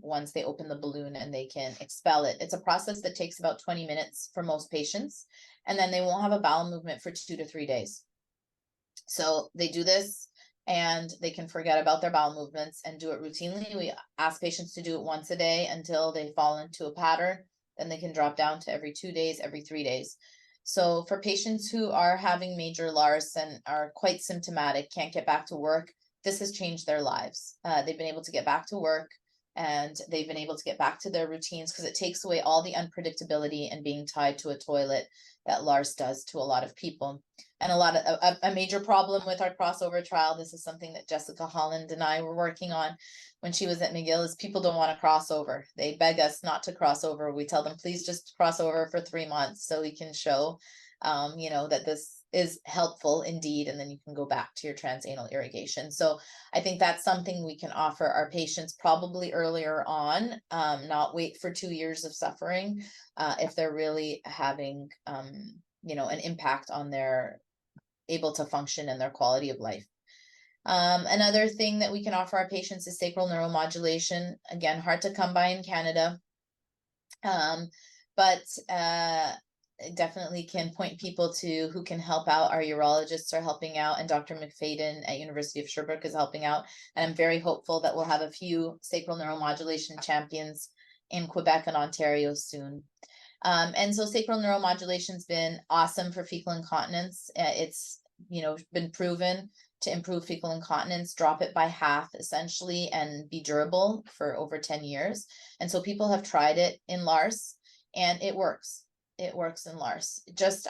once they open the balloon and they can expel it. It's a process that takes about 20 minutes for most patients, and then they won't have a bowel movement for 2 to 3 days. So they do this and they can forget about their bowel movements and do it routinely. We ask patients to do it once a day until they fall into a pattern. Then they can drop down to every 2 days, every 3 days. So for patients who are having major LARS and are quite symptomatic, can't get back to work, this has changed their lives. They've been able to get back to work, and they've been able to get back to their routines, because it takes away all the unpredictability and being tied to a toilet that LARS does to a lot of people. And a major problem with our crossover trial, this is something that Jessica Holland and I were working on when she was at McGill, is people don't want to cross over. They beg us not to cross over. We tell them, please just cross over for 3 months so we can show, that this is helpful indeed, and then you can go back to your transanal irrigation. So I think that's something we can offer our patients probably earlier on, not wait for 2 years of suffering if they're really having, an impact on their able to function and their quality of life. Another thing that we can offer our patients is sacral neuromodulation. Again, hard to come by in Canada, but definitely can point people to who can help out. Our urologists are helping out, and Dr. McFadden at University of Sherbrooke is helping out. And I'm very hopeful that we'll have a few sacral neuromodulation champions in Quebec and Ontario soon. And so sacral neuromodulation's been awesome for fecal incontinence. It's, been proven to improve fecal incontinence, drop it by half essentially, and be durable for over 10 years. And so people have tried it in LARS, and it works. It works in LARS.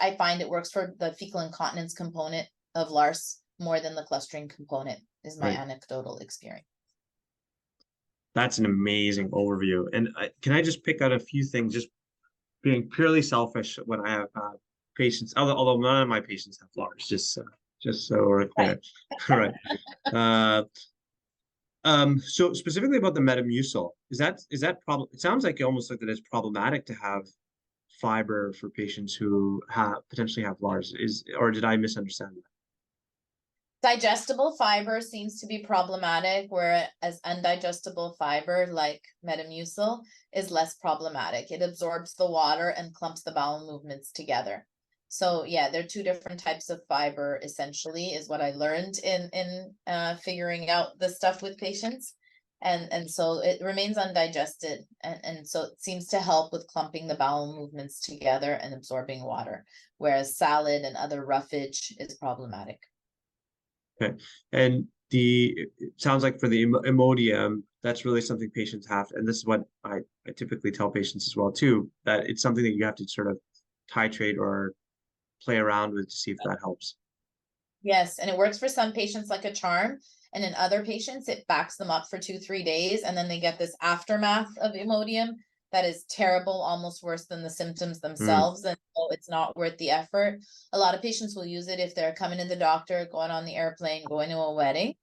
I find it works for the fecal incontinence component of LARS more than the clustering component, is my anecdotal experience. That's an amazing overview. And can I just pick out a few things, just being purely selfish when I have patients, although none of my patients have LARS, just so we're clear. Right. So specifically about the Metamucil, is that problem? It sounds like almost like that it's problematic to have fiber for patients who potentially have LARS, or did I misunderstand that? Digestible fiber seems to be problematic, whereas undigestible fiber like Metamucil is less problematic. It absorbs the water and clumps the bowel movements together. So yeah, they're two different types of fiber, essentially, is what I learned in figuring out this stuff with patients. And so it remains undigested, and so it seems to help with clumping the bowel movements together and absorbing water, whereas salad and other roughage is problematic. Okay, and it sounds like for the Imodium, that's really something patients have, and this is what I typically tell patients as well too, that it's something that you have to sort of titrate or play around with to see if that helps. Yes, and it works for some patients like a charm, And in other patients, it backs them up for 2-3 days. And then they get this aftermath of Imodium that is terrible, almost worse than the symptoms themselves. And so it's not worth the effort. A lot of patients will use it if they're coming to the doctor, going on the airplane, going to a wedding.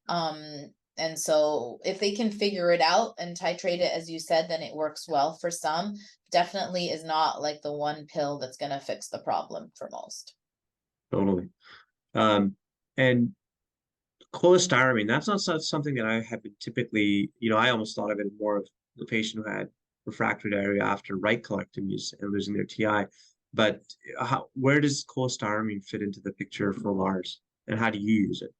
And so if they can figure it out and titrate it, as you said, then it works well for some. Definitely is not like the one pill that's going to fix the problem for most. Totally. And cholestyramine, that's not something that I have been typically, I almost thought of it more of the patient who had refractory diarrhea after right colectomies and losing their TI. But where does cholestyramine fit into the picture for LARS, and how do you use it?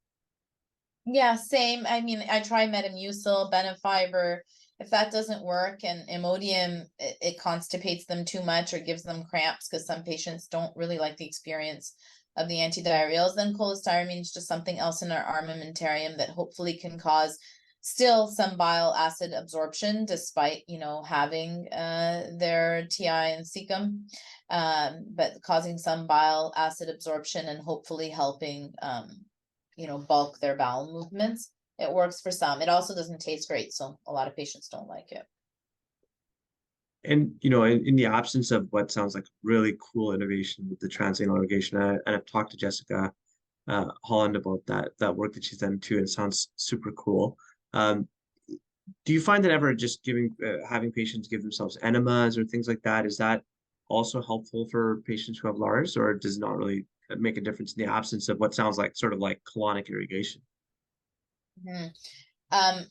Yeah, same. I mean, I try Metamucil, Benefiber. If that doesn't work, and Imodium, it constipates them too much or gives them cramps, because some patients don't really like the experience of the antidiarrheals, then cholestyramine is just something else in our armamentarium that hopefully can cause still some bile acid absorption despite, having their TI and cecum, but causing some bile acid absorption and hopefully helping bulk their bowel movements. It works for some. It also doesn't taste great, so a lot of patients don't like it. And, in the absence of what sounds like really cool innovation with the transanal irrigation, and I've talked to Jessica Holland about that work that she's done too, and it sounds super cool. Do you find that ever just having patients give themselves enemas or things like that, is that also helpful for patients who have LARS, or does it not really make a difference in the absence of what sounds like sort of like colonic irrigation?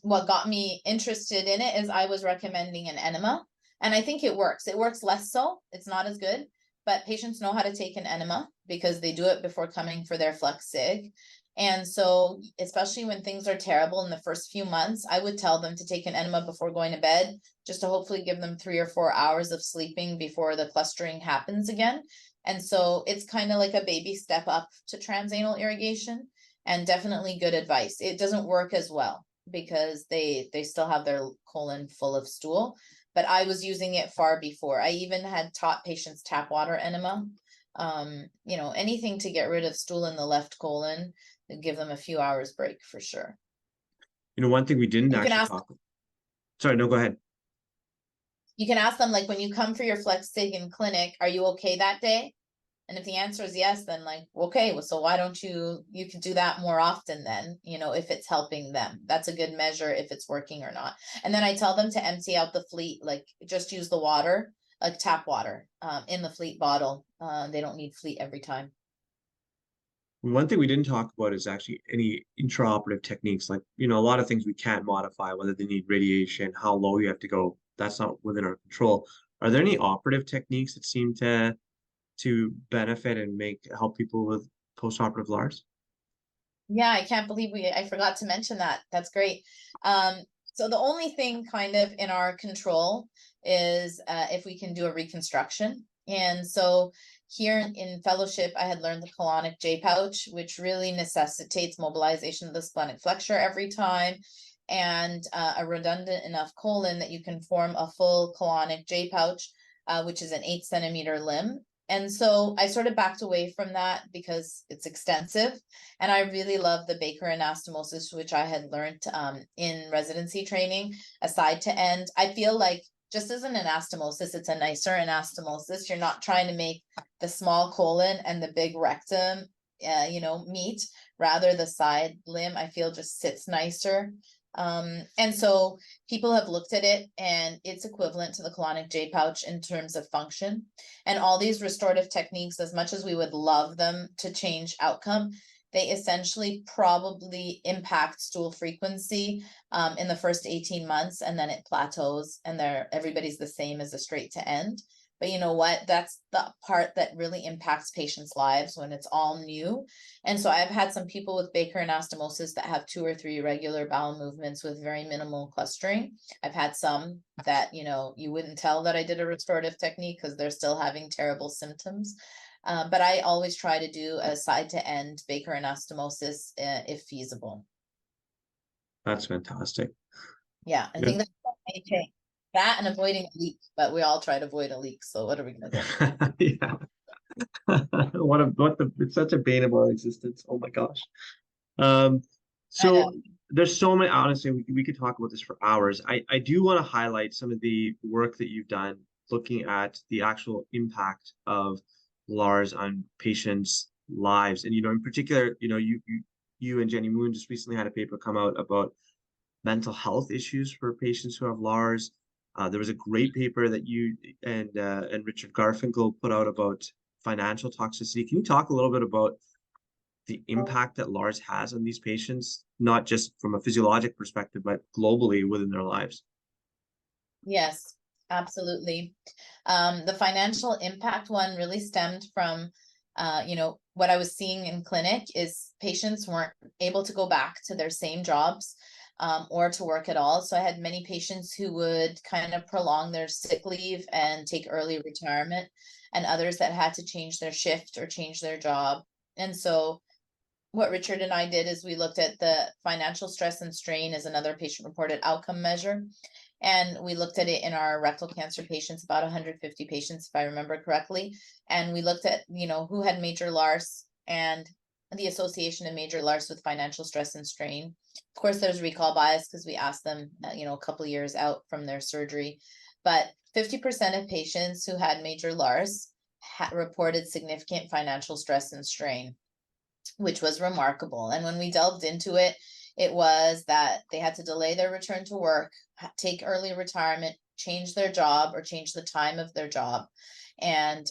What got me interested in it is I was recommending an enema, and I think it works. It works less so. It's not as good, but patients know how to take an enema because they do it before coming for their flex sig. And so, especially when things are terrible in the first few months, I would tell them to take an enema before going to bed, just to hopefully give them 3 or 4 hours of sleeping before the clustering happens again. And so it's kind of like a baby step up to transanal irrigation, and definitely good advice. It doesn't work as well because they still have their colon full of stool, but I was using it far before. I even had taught patients tap water enema. Anything to get rid of stool in the left colon, give them a few hours break for sure. One thing we didn't actually talk about. Sorry, no, go ahead. You can ask them, like, when you come for your flex sig in clinic, are you okay that day? And if the answer is yes, then okay, well, so why don't you can do that more often then, if it's helping them. That's a good measure if it's working or not. And then I tell them to empty out the fleet, just use the water, like tap water, in the fleet bottle. They don't need fleet every time. One thing we didn't talk about is actually any intraoperative techniques. Like, a lot of things we can't modify, whether they need radiation, how low you have to go. That's not within our control. Are there any operative techniques that seem to benefit and help people with postoperative LARS? Yeah, I can't believe I forgot to mention that. That's great. So the only thing kind of in our control is if we can do a reconstruction. And so here in fellowship, I had learned the colonic J pouch, which really necessitates mobilization of the splenic flexure every time, and a redundant enough colon that you can form a full colonic J pouch, which is an 8-centimeter limb. And so I sort of backed away from that because it's extensive. And I really love the Baker anastomosis, which I had learned in residency training, aside to end. I feel like just as an anastomosis, it's a nicer anastomosis. You're not trying to make the small colon and the big rectum, meet. Rather, the side limb, I feel, just sits nicer. And so people have looked at it, and it's equivalent to the colonic J pouch in terms of function. And all these restorative techniques, as much as we would love them to change outcome, they essentially probably impact stool frequency in the first 18 months, and then it plateaus, and everybody's the same as a straight to end. But you know what? That's the part that really impacts patients' lives when it's all new. And so I've had some people with Baker anastomosis that have 2 or 3 regular bowel movements with very minimal clustering. I've had some that, you wouldn't tell that I did a restorative technique because they're still having terrible symptoms. But I always try to do a side to end Baker anastomosis if feasible. That's fantastic. Yeah, I think that's a change. That and avoiding a leak, but we all try to avoid a leak. So what are we gonna do? Yeah. It's such a bane of our existence. Oh my gosh. I know. So there's so many, honestly, we could talk about this for hours. I do want to highlight some of the work that you've done looking at the actual impact of LARS on patients' lives. And, in particular, you and Jenny Moon just recently had a paper come out about mental health issues for patients who have LARS. There was a great paper that you and Richard Garfinkel put out about financial toxicity. Can you talk a little bit about the impact that LARS has on these patients, not just from a physiologic perspective, but globally within their lives? Yes, absolutely. The financial impact one really stemmed from, what I was seeing in clinic is patients weren't able to go back to their same jobs or to work at all. So I had many patients who would kind of prolong their sick leave and take early retirement, and others that had to change their shift or change their job. And so what Richard and I did is we looked at the financial stress and strain as another patient-reported outcome measure. And we looked at it in our rectal cancer patients, about 150 patients, if I remember correctly. And we looked at, who had major LARS and the association of major LARS with financial stress and strain. Of course, there's recall bias because we asked them, a couple of years out from their surgery. But 50% of patients who had major LARS reported significant financial stress and strain, which was remarkable. And when we delved into it, it was that they had to delay their return to work, take early retirement, change their job, or change the time of their job. And,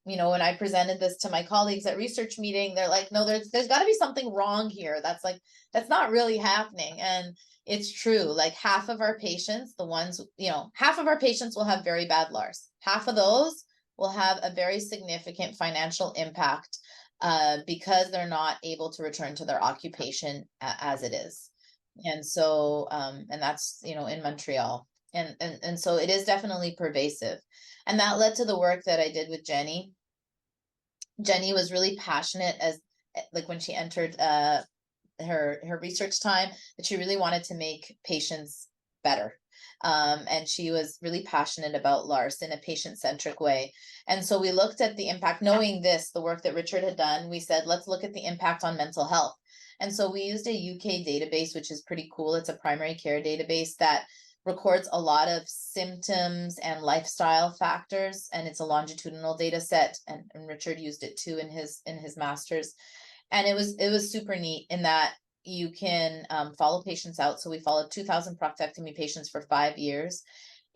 when I presented this to my colleagues at research meeting, they're like, no, there's got to be something wrong here. That's not really happening. And it's true. Like half of our patients, half of our patients will have very bad LARS. Half of those will have a very significant financial impact because they're not able to return to their occupation as it is. And so, and that's, in Montreal. And so it is definitely pervasive. And that led to the work that I did with Jenny. Jenny was really passionate when she entered her research time, that she really wanted to make patients better. And she was really passionate about LARS in a patient-centric way. And so we looked at the impact, knowing the work that Richard had done, we said, let's look at the impact on mental health. And so we used a UK database, which is pretty cool. It's a primary care database that records a lot of symptoms and lifestyle factors. And it's a longitudinal data set. And Richard used it too in his master's. And it was super neat in that you can follow patients out. So we followed 2,000 proctectomy patients for 5 years.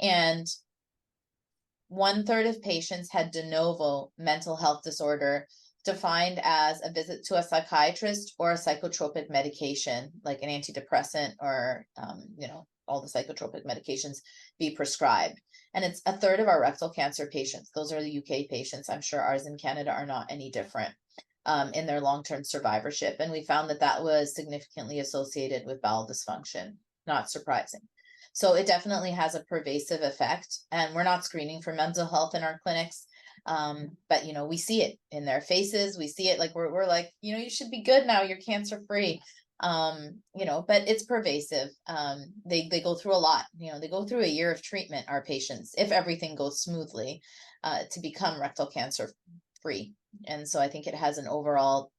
And 1/3 of patients had de novo mental health disorder, defined as a visit to a psychiatrist or a psychotropic medication, like an antidepressant or, all the psychotropic medications be prescribed. And it's 1/3 of our rectal cancer patients. Those are the UK patients. I'm sure ours in Canada are not any different in their long-term survivorship. And we found that was significantly associated with bowel dysfunction. Not surprising. So it definitely has a pervasive effect. And we're not screening for mental health in our clinics. But we see it in their faces. We see it like we're like, you should be good now, you're cancer free. But it's pervasive. They go through a lot. They go through a year of treatment, our patients, if everything goes smoothly, to become rectal cancer free. And so I think it has an overall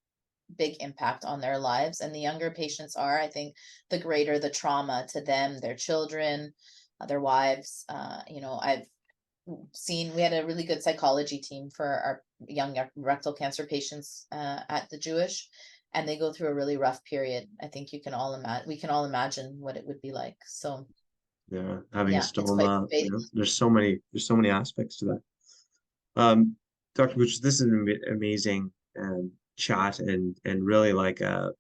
big impact on their lives. And the younger patients are, I think, the greater the trauma to them, their children, their wives. I've seen, we had a really good psychology team for our young rectal cancer patients at the Jewish, and they go through a really rough period. I think we can all imagine what it would be like. So Yeah, having a it's quite stoma, there's so many aspects to that. Dr. Butch, this is an amazing chat and really like a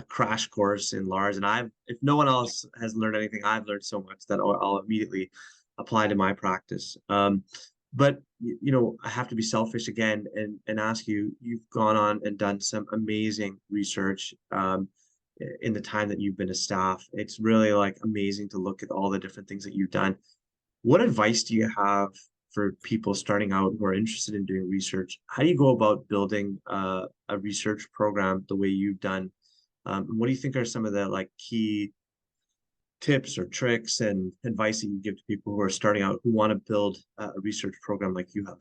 crash course in LARS. And if no one else has learned anything, I've learned so much that I'll immediately apply to my practice. But I have to be selfish again and ask you, you've gone on and done some amazing research in the time that you've been a staff. It's really like amazing to look at all the different things that you've done. What advice do you have for people starting out who are interested in doing research? How do you go about building a research program the way you've done? What do you think are some of the key tips or tricks and advice that you give to people who are starting out, who want to build a research program like you have?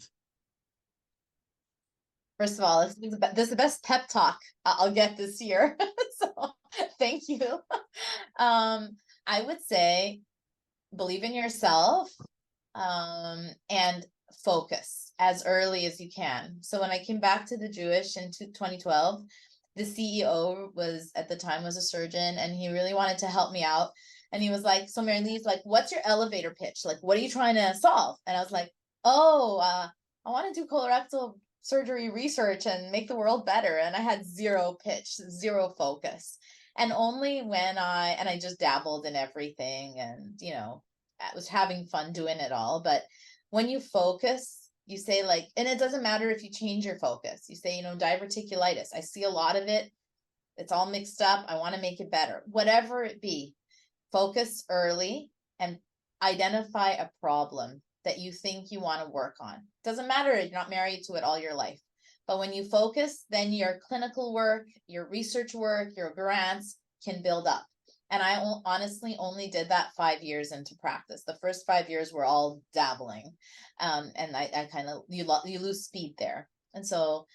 First of all, this is the best pep talk I'll get this year. So Thank you. I would say believe in yourself, and focus as early as you can. So when I came back to the Jewish in 2012, the CEO was at the time was a surgeon, and he really wanted to help me out. And he was like, so Marylise, like, what's your elevator pitch? Like, what are you trying to solve? And I was like, oh, I want to do colorectal surgery research and make the world better. And I had zero pitch, zero focus. And only when I just dabbled in everything, and, I was having fun doing it all. But when you focus, you say, like, and it doesn't matter if you change your focus. You say, diverticulitis. I see a lot of it. It's all mixed up. I want to make it better. Whatever it be, focus early and identify a problem that you think you want to work on. Doesn't matter if you're not married to it all your life. But when you focus, then your clinical work, your research work, your grants can build up. And I honestly only did that 5 years into practice. The first 5 years were all dabbling. And I kind of, you lose speed there. And so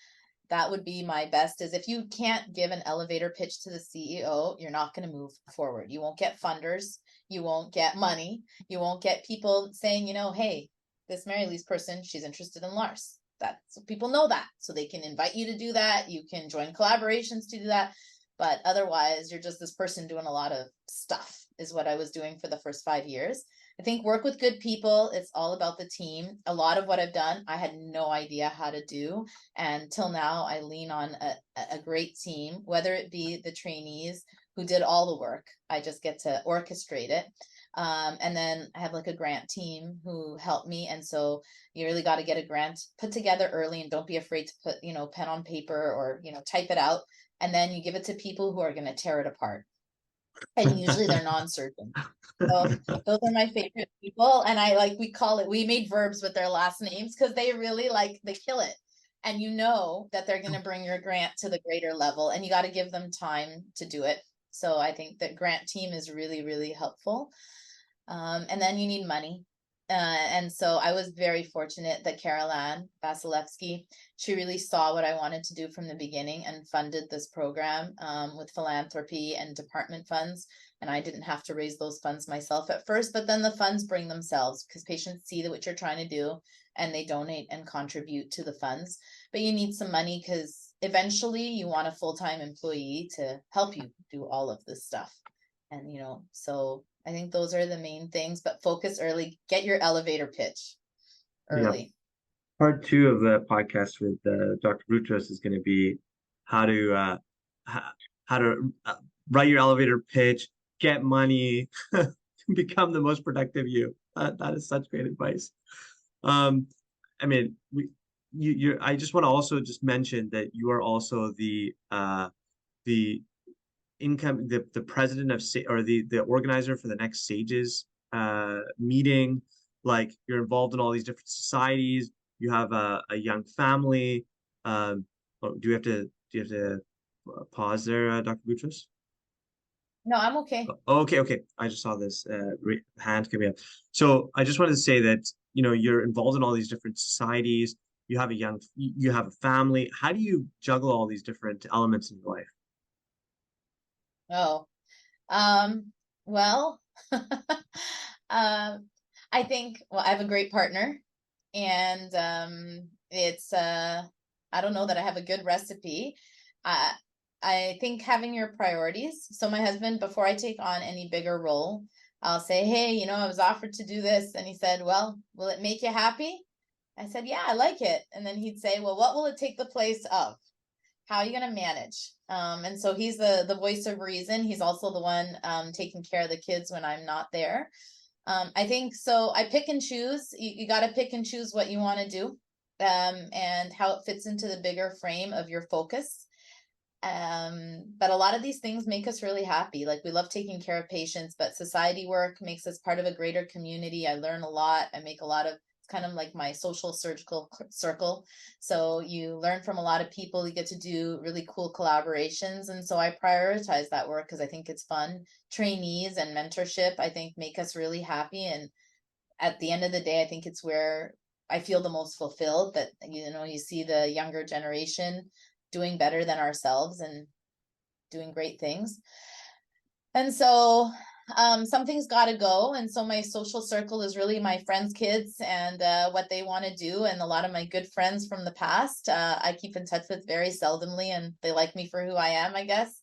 that would be my best, is if you can't give an elevator pitch to the CEO, you're not going to move forward. You won't get funders. You won't get money. You won't get people saying, hey, this Marylise person, she's interested in LARS. So people know that. So they can invite you to do that. You can join collaborations to do that. But otherwise, you're just this person doing a lot of stuff, is what I was doing for the first 5 years. I think work with good people. It's all about the team. A lot of what I've done, I had no idea how to do. And till now, I lean on a great team, whether it be the trainees who did all the work. I just get to orchestrate it. And then I have like a grant team who helped me. And so you really got to get a grant put together early, and don't be afraid to put, pen on paper or, type it out. And then you give it to people who are going to tear it apart. And usually they're non-surgeons. So those are my favorite people. And we made verbs with their last names, because they really they kill it. And that they're going to bring your grant to the greater level, and you got to give them time to do it. So I think that grant team is really, really helpful. And then you need money. And so I was very fortunate that Caroline Vasilevsky, she really saw what I wanted to do from the beginning and funded this program with philanthropy and department funds. And I didn't have to raise those funds myself at first, but then the funds bring themselves, because patients see what you're trying to do and they donate and contribute to the funds. But you need some money, because eventually you want a full-time employee to help you do all of this stuff. And, so I think those are the main things, but focus early, get your elevator pitch early. Yeah. Part 2 of the podcast with Dr. Boutros is going to be how to write your elevator pitch, get money, become the most productive you. That is such great advice. I mean, I just want to also just mention that you are also the president of or the organizer for the next SAGES meeting. Like, you're involved in all these different societies. You have a young family. Do you have to pause there, Dr. Boutros? No, I'm okay. Okay. I just saw this hand coming up. So I just wanted to say that, you're involved in all these different societies. You have a family. How do you juggle all these different elements in your life? Oh, well, I think, I have a great partner, and it's, I don't know that I have a good recipe. I think having your priorities. So my husband, before I take on any bigger role, I'll say, hey, I was offered to do this. And he said, well, will it make you happy? I said, yeah, I like it. And then he'd say, well, what will it take the place of? How are you going to manage? And so he's the voice of reason. He's also the one taking care of the kids when I'm not there. I think so. I pick and choose. You got to pick and choose what you want to do, and how it fits into the bigger frame of your focus. But a lot of these things make us really happy. Like, we love taking care of patients, but society work makes us part of a greater community. I learn a lot. I make a lot of, it's kind of like my social surgical circle. So you learn from a lot of people. You get to do really cool collaborations. And so I prioritize that work because I think it's fun. Trainees and mentorship, I think, make us really happy. And at the end of the day, I think it's where I feel the most fulfilled, that, you see the younger generation doing better than ourselves, and doing great things. And so something's got to go. And so my social circle is really my friends' kids and what they want to do. And a lot of my good friends from the past, I keep in touch with very seldomly, and they like me for who I am, I guess.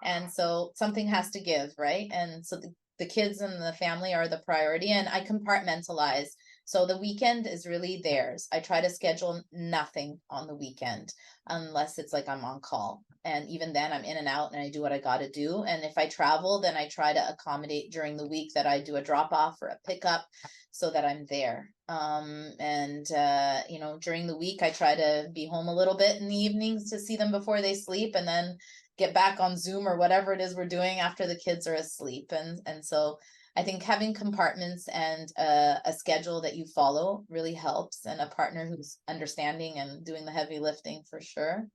And so something has to give, right? And so the kids and the family are the priority, and I compartmentalize. So the weekend is really theirs. I try to schedule nothing on the weekend unless it's like I'm on call. And even then I'm in and out and I do what I got to do. And if I travel, then I try to accommodate during the week that I do a drop off or a pickup so that I'm there. You know, during the week, I try to be home a little bit in the evenings to see them before they sleep, and then get back on Zoom or whatever it is we're doing after the kids are asleep. And so I think having compartments and a schedule that you follow really helps, and a partner who's understanding and doing the heavy lifting for sure.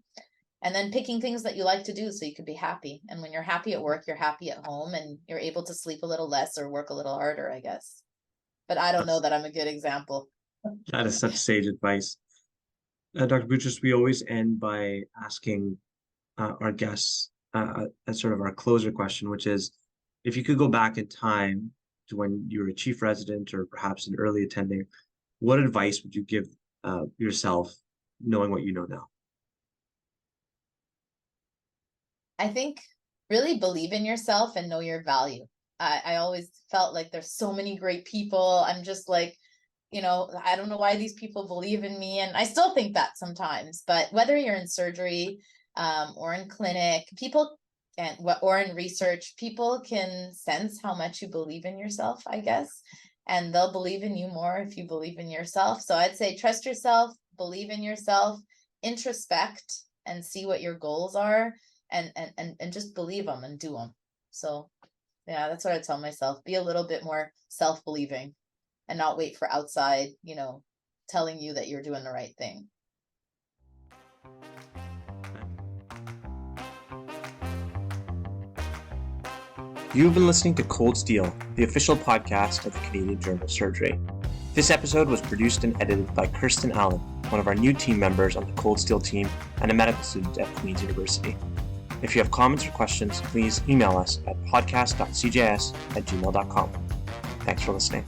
And then picking things that you like to do so you can be happy. And when you're happy at work, you're happy at home, and you're able to sleep a little less or work a little harder, I guess. But I don't know that I'm a good example. That is such sage advice. Dr. Boutros, we always end by asking our guests as sort of our closer question, which is, if you could go back in time to when you were a chief resident or perhaps an early attending, what advice would you give yourself knowing what you know now? I think really believe in yourself and know your value. I always felt like there's so many great people. I'm just like, you know, I don't know why these people believe in me. And I still think that sometimes, but whether you're in surgery or in clinic, or in research, people can sense how much you believe in yourself, I guess, and they'll believe in you more if you believe in yourself. So I'd say trust yourself, believe in yourself, introspect and see what your goals are, and just believe them and do them. So yeah, that's what I tell myself. Be a little bit more self-believing and not wait for outside, you know, telling you that you're doing the right thing. You've been listening to Cold Steel, the official podcast of the Canadian Journal of Surgery. This episode was produced and edited by Kirsten Allen, one of our new team members on the Cold Steel team and a medical student at Queen's University. If you have comments or questions, please email us at podcast.cjs@gmail.com. Thanks for listening.